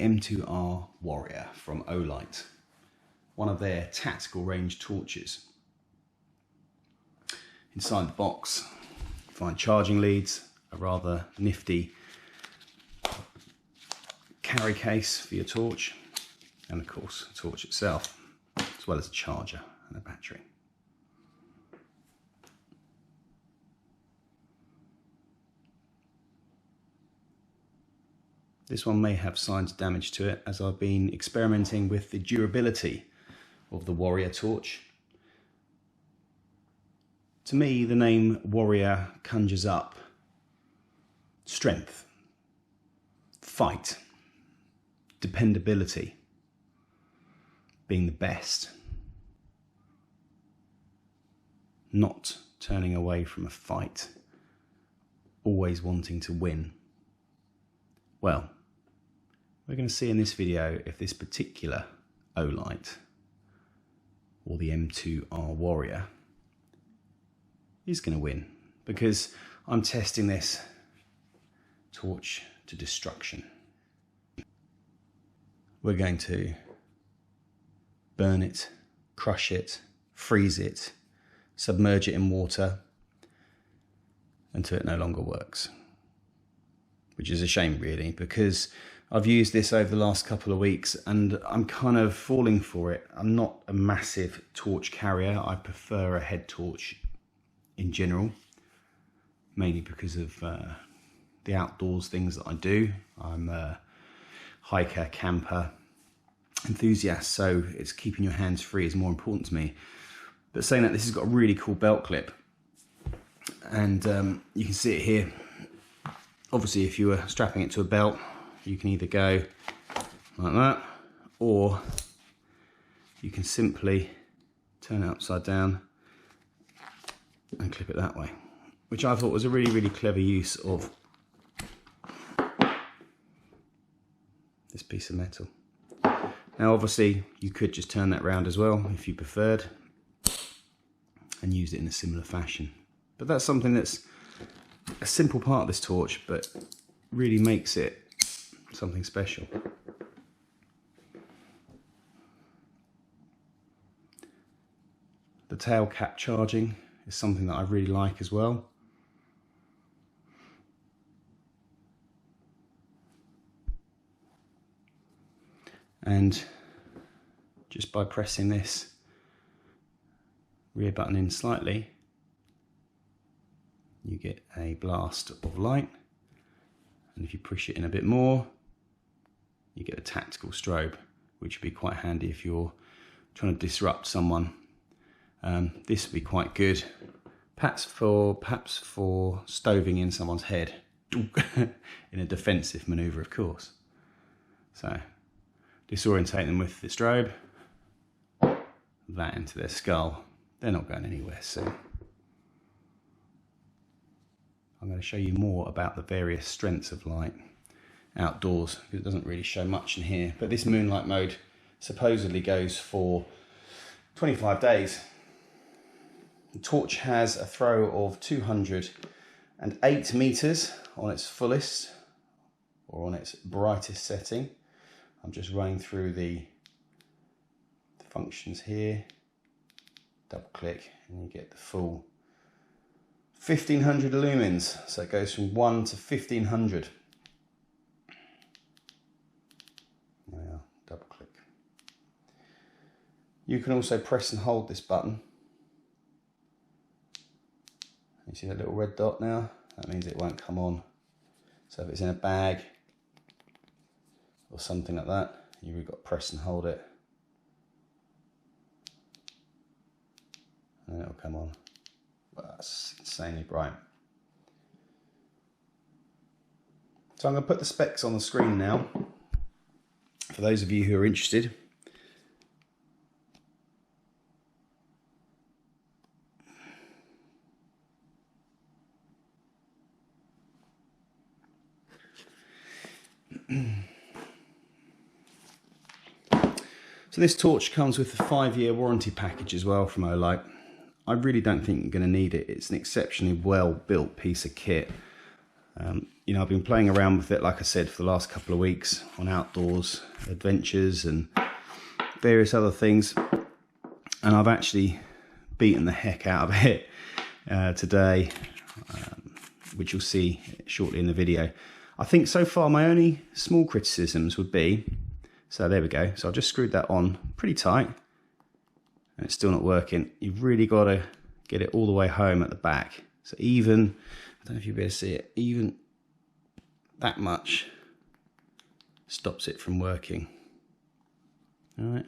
M2R Warrior from Olight, one of their tactical range torches. Inside the box, you find charging leads, a rather nifty carry case for your torch, and of course the torch itself, as well as a charger and a battery. This one may have signs of damage to it, as I've been experimenting with the durability of the Warrior torch. To me, the name Warrior conjures up strength, fight, dependability, being the best, not turning away from a fight, always wanting to win. Well, we're going to see in this video if this particular Olight, or the M2R Warrior, is going to win, because I'm testing this torch to destruction. We're going to burn it, crush it, freeze it, submerge it in water until it no longer works. Which is a shame, really, because I've used this over the last couple of weeks and I'm kind of falling for it. I'm not a massive torch carrier. I prefer a head torch in general, mainly because of the outdoors things that I do. I'm a hiker, camper, enthusiast, so it's keeping your hands free is more important to me. But saying that, this has got a really cool belt clip, and you can see it here. Obviously, if you were strapping it to a belt, you can either go like that, or you can simply turn it upside down and clip it that way, which I thought was a really, really clever use of this piece of metal. Now, obviously, you could just turn that round as well if you preferred and use it in a similar fashion. But that's something that's a simple part of this torch, but really makes it something special. The tail cap charging is something that I really like as well. And just by pressing this rear button in slightly, you get a blast of light, and if you push it in a bit more, you get a tactical strobe, which would be quite handy if you're trying to disrupt someone. This would be quite good, perhaps for stoving in someone's head in a defensive manoeuvre, of course. So disorientate them with the strobe, that into their skull. They're not going anywhere soon. I'm going to show you more about the various strengths of light outdoors, because it doesn't really show much in here. But this moonlight mode supposedly goes for 25 days. The torch has a throw of 208 meters on its fullest, or on its brightest setting. I'm just running through the functions here. Double click and you get the full 1500 lumens. So it goes from 1 to 1500. There we are, double click. You can also press and hold this button. You see that little red dot now? That means it won't come on. So if it's in a bag or something like that, you've got to press and hold it, and it'll come on. Well, that's insanely bright. So I'm going to put the specs on the screen now for those of you who are interested. So this torch comes with a 5-year warranty package as well from Olight. I really don't think you're going to need it. It's an exceptionally well built piece of kit. you know, I've been playing around with it, like I said, for the last couple of weeks on outdoors adventures and various other things, and I've actually beaten the heck out of it today, which you'll see shortly in the video. I think so far my only small criticisms would be, so there we go, so I've just screwed that on pretty tight and it's still not working. You've really got to get it all the way home at the back. So even, I don't know if you'll be able to see it, even that much stops it from working. All right.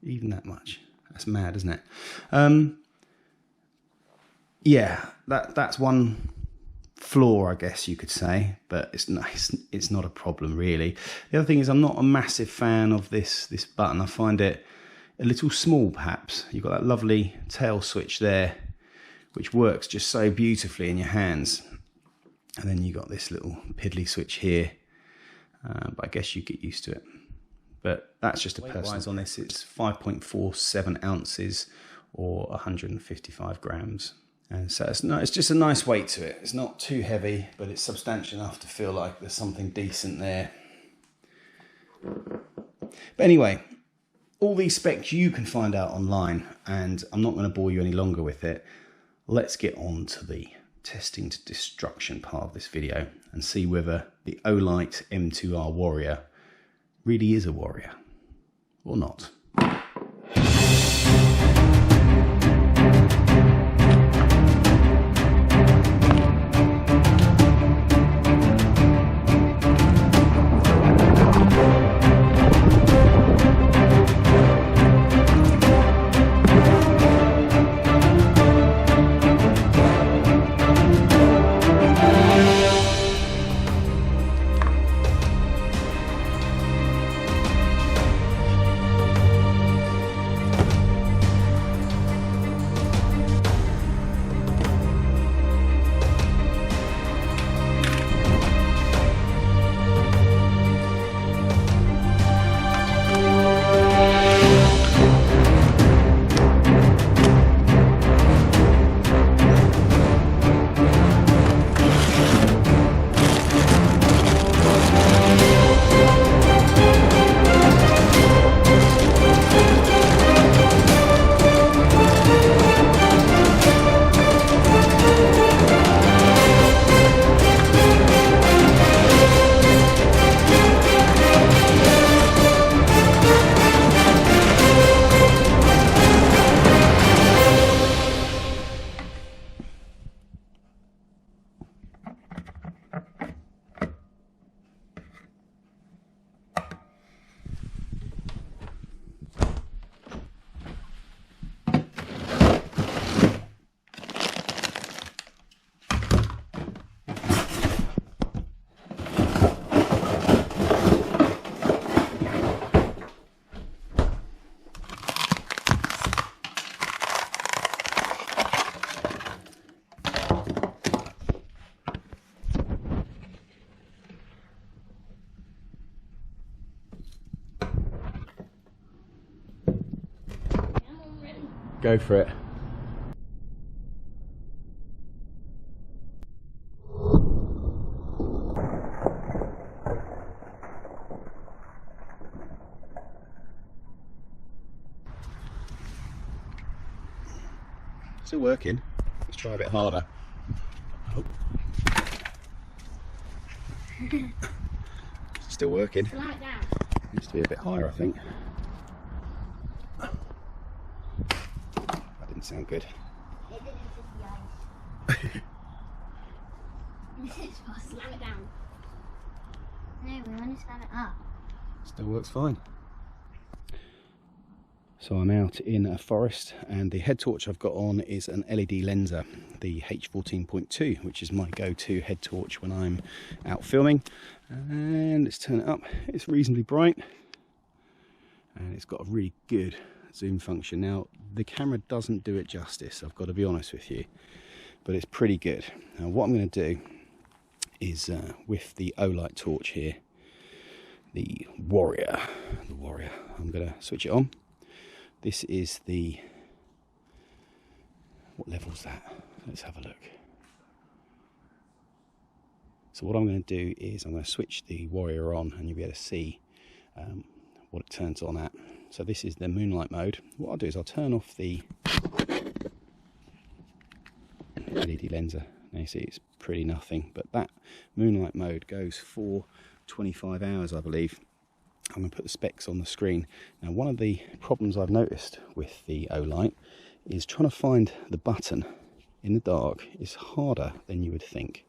Even that much. That's mad, isn't it? Yeah, that's one flaw, I guess you could say, but it's not a problem really. The other thing is I'm not a massive fan of this button. I find it a little small perhaps. You've got that lovely tail switch there, which works just so beautifully in your hands. And then you got this little piddly switch here, but I guess you get used to it. But that's just a personal. On this, it's 5.47 ounces or 155 grams. And so it's just a nice weight to it. It's not too heavy, but it's substantial enough to feel like there's something decent there. But anyway, all these specs you can find out online, and I'm not going to bore you any longer with it. Let's get on to the testing to destruction part of this video and see whether the Olight M2R Warrior really is a warrior or not. Go for it. Still working. Let's try a bit harder. Oh. Still working. Like that. Needs to be a bit higher, I think. Sound good. Slam it down. No, we want to slam it up. Still works fine. So I'm out in a forest and the head torch I've got on is an LED Lenser, the H14.2, which is my go-to head torch when I'm out filming. And let's turn it up. It's reasonably bright and it's got a really good zoom function. Now the camera doesn't do it justice, I've got to be honest with you, but it's pretty good. Now what I'm going to do is with the Olight torch here, the Warrior, I'm going to switch it on. This is the, what level's that? Let's have a look. So what I'm going to do is I'm going to switch the Warrior on, and you'll be able to see what it turns on at. So this is the moonlight mode. What I'll do is I'll turn off the LED lenser. Now you see it's pretty nothing, but that moonlight mode goes for 25 hours, I believe. I'm going to put the specs on the screen. Now, one of the problems I've noticed with the Olight is trying to find the button in the dark is harder than you would think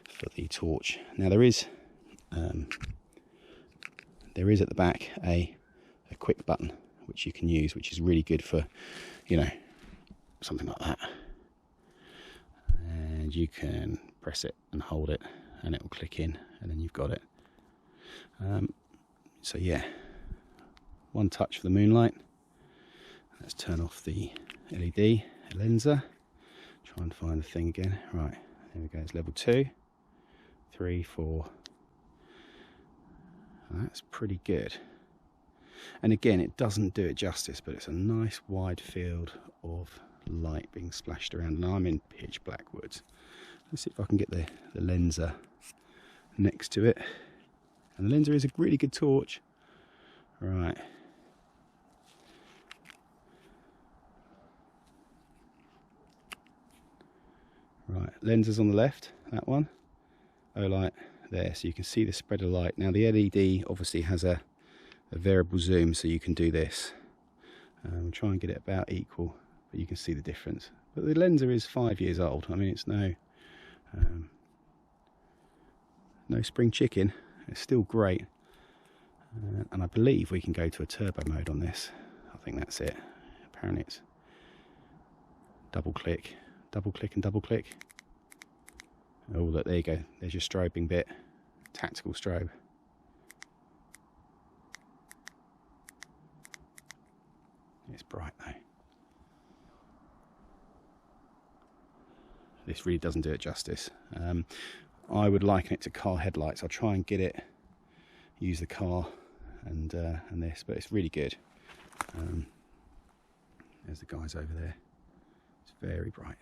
for the torch. Now there is at the back a quick button which you can use, which is really good for, you know, something like that. And you can press it and hold it and it will click in, and then you've got it. So yeah, one touch for the moonlight. Let's turn off the LED lenser. Try and find the thing again. Right, there we go, it's level 2, 3, 4. That's pretty good. And again, it doesn't do it justice, but it's a nice wide field of light being splashed around, and I'm in pitch black woods. Let's see if I can get the lenser next to it. And the lenser is a really good torch. Right. Right, lenses on the left, that one. Olight there, so you can see the spread of light. Now the LED obviously has a variable zoom, so you can do this. We'll try and get it about equal, but you can see the difference. But the lenser is 5 years old. I mean, it's no spring chicken. It's still great. And I believe we can go to a turbo mode on this. I think that's it. Apparently it's double click and double click. Oh look, there you go, there's your strobing bit. Tactical strobe. It's bright though. This really doesn't do it justice. I would liken it to car headlights. I'll try and get it, use the car and this, but it's really good. There's the guys over there. It's very bright.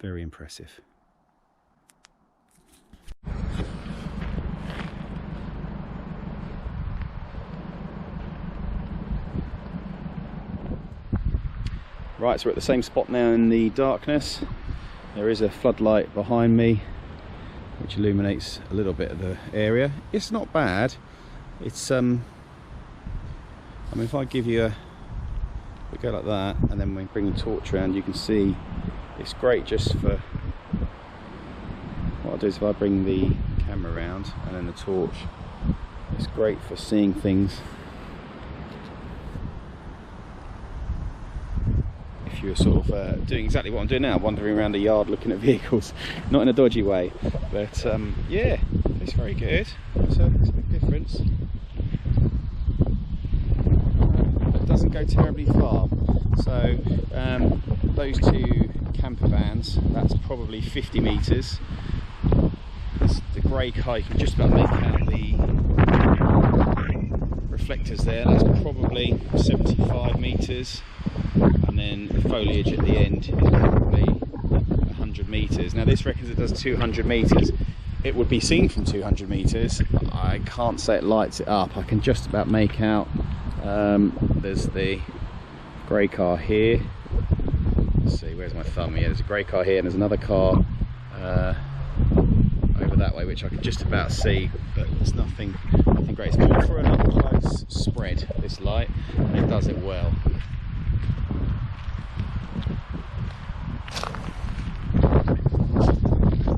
Very impressive. Right, so we're at the same spot now in the darkness. There is a floodlight behind me which illuminates a little bit of the area. It's not bad. It's I mean, if I give you we go like that, and then we bring the torch around, you can see it's great just for, what I'll do is if I bring the camera around and then the torch, it's great for seeing things. If you're sort of doing exactly what I'm doing now, wandering around the yard looking at vehicles, not in a dodgy way, but yeah, it's very good. It's a big difference. It doesn't go terribly far. So those two camper vans, that's probably 50 metres. The grey car, you can just about make out the reflectors there. That's probably 75 metres. And then the foliage at the end is probably 100 metres. Now this reckons it does 200 metres. It would be seen from 200 metres. I can't say it lights it up. I can just about make out. There's the grey car here. Let's see, where's my thumb? Yeah, there's a grey car here, and there's another car over that way, which I can just about see, but it's nothing great. It's more for an up close spread, this light, and it does it well.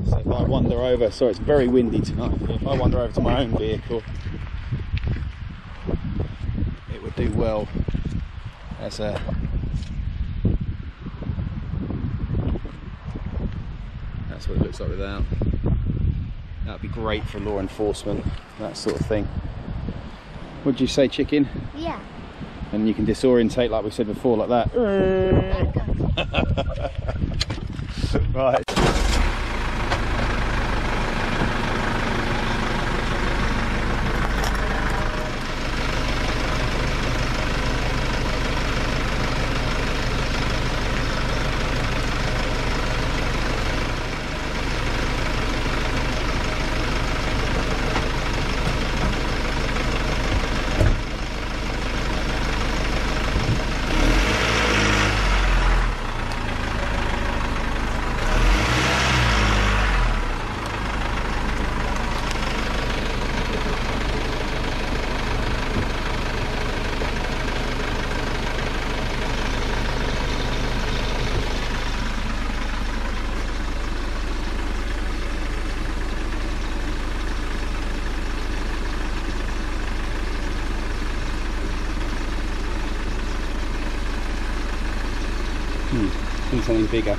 So if I wander over, sorry, it's very windy tonight. If I wander over to my own vehicle, it would do well as a that's what it looks like without. That would be great for law enforcement, that sort of thing. Would you say, chicken? Yeah. And you can disorientate, like we said before, like that. Right. something bigger.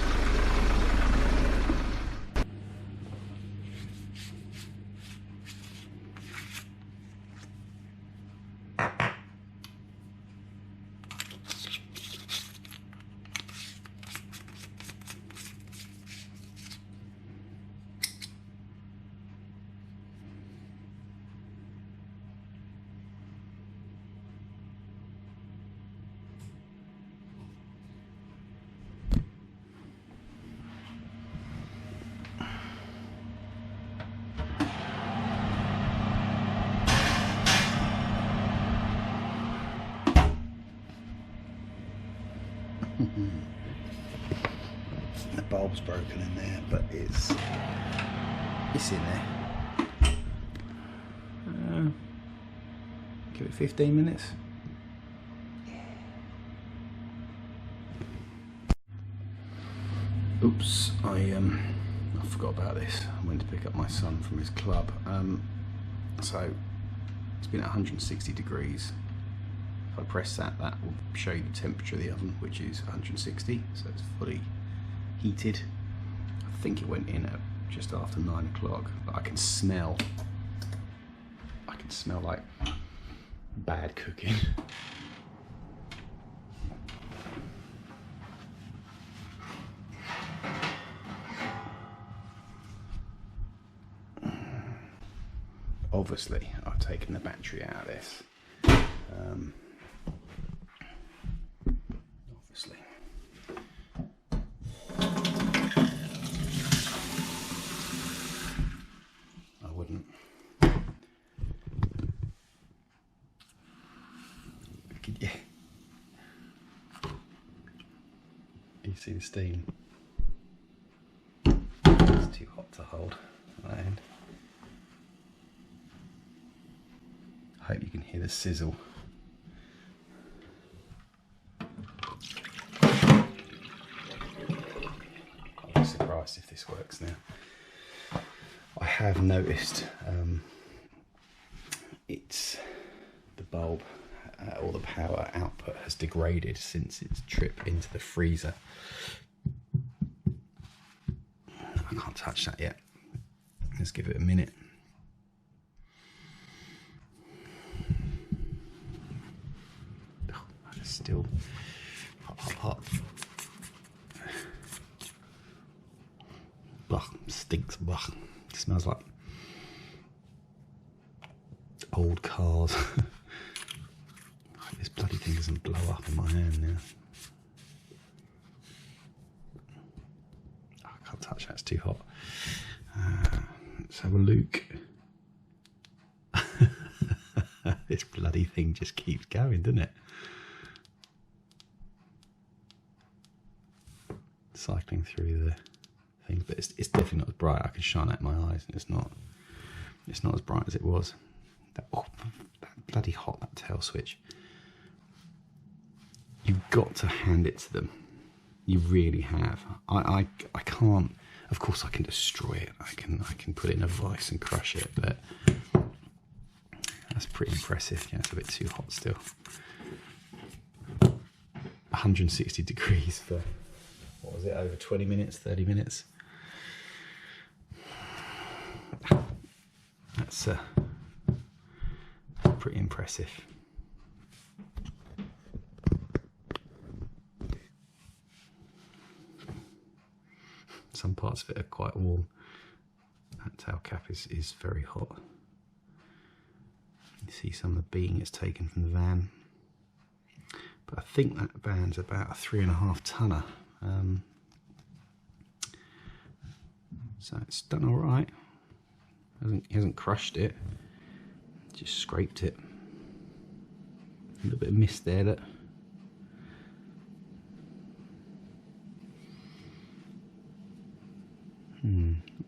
The bulb's broken in there, but it's in there. Give it 15 minutes. Oops, I forgot about this. I went to pick up my son from his club. So it's been at 160 degrees. If I press that, that will show you the temperature of the oven, which is 160, so it's fully heated. I think it went in at just after 9 o'clock, but I can smell like bad cooking. Obviously, I've taken the battery out of this. Obviously. I wouldn't. Yeah. You see the steam? It's too hot to hold on that end. I hope you can hear the sizzle. I'll be surprised if this works now. I have noticed it's the bulb or the power output has degraded since its trip into the freezer. I can't touch that yet. Let's give it a minute. Still hot. Blah, stinks. Blah. It smells like old cars. This bloody thing doesn't blow up in my hand now. Oh, I can't touch that, it's too hot. Let's have a look. This bloody thing just keeps going, doesn't it? Cycling through the thing, but it's definitely not as bright. I can shine out my eyes, and it's not as bright as it was. That bloody hot, that tail switch. You've got to hand it to them. You really have. I can't. Of course, I can destroy it. I can put it in a vice and crush it, but that's pretty impressive. Yeah, it's a bit too hot still. 160 degrees for, what was it, over 20 minutes, 30 minutes? That's pretty impressive. Some parts of it are quite warm. That tail cap is very hot. You see some of the being it's taken from the van. But I think that van's about a 3.5 tonner. So it's done all right. He hasn't crushed it, just scraped it. A little bit of mist there that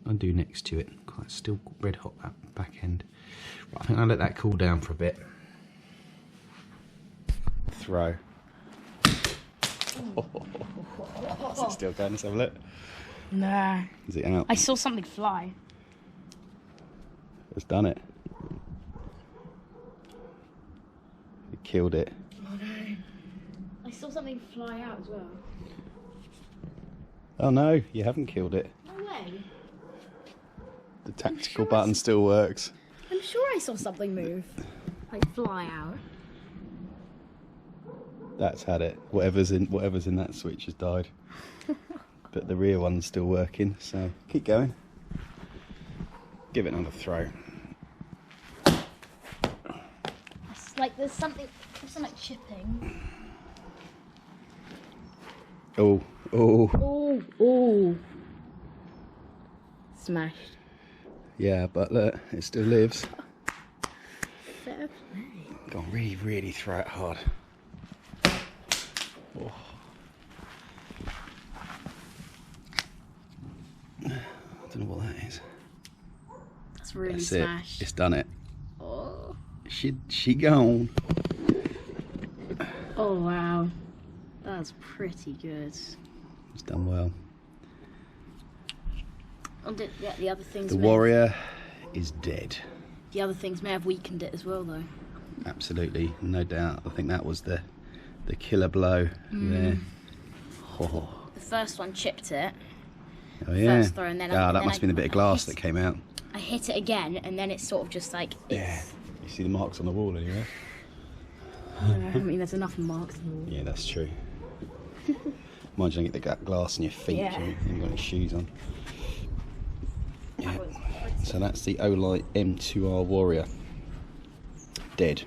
I'll do next to it. Quite still red hot, that back end. Right, I think I'll let that cool down for a bit. Throw. Is it still going? Let's have a look. Nah. Is it out? I saw something fly. It's done it. It killed it. Oh no. I saw something fly out as well. Oh no, you haven't killed it. No way. The tactical button still works. I'm sure I saw something move. Like fly out. That's had it. Whatever's in that switch has died. But the rear one's still working, so keep going. Give it another throw. It's like there's something like chipping. Oh, oh. Oh, oh. Smashed. Yeah, but look, it still lives. Fair play. Go on, really, really throw it hard. Oh. I don't know what that is. That's really That's smashed. it. It's done it. Oh. She gone. Oh wow. That's pretty good. It's done well. And the other things. The Warrior is dead. The other things may have weakened it as well, though. Absolutely, no doubt. I think that was the killer blow there. Oh. The first one chipped it. Oh yeah. First throw, and then that must have been a bit of glass that came out. I hit it again, and then it's sort of just like. Yeah. You see the marks on the wall anyway? I mean, there's enough marks on the wall. Yeah, that's true. Mind you, don't get the glass on your feet. Yeah. You haven't got any shoes on. Yeah. So that's the Olight M2R Warrior. Dead.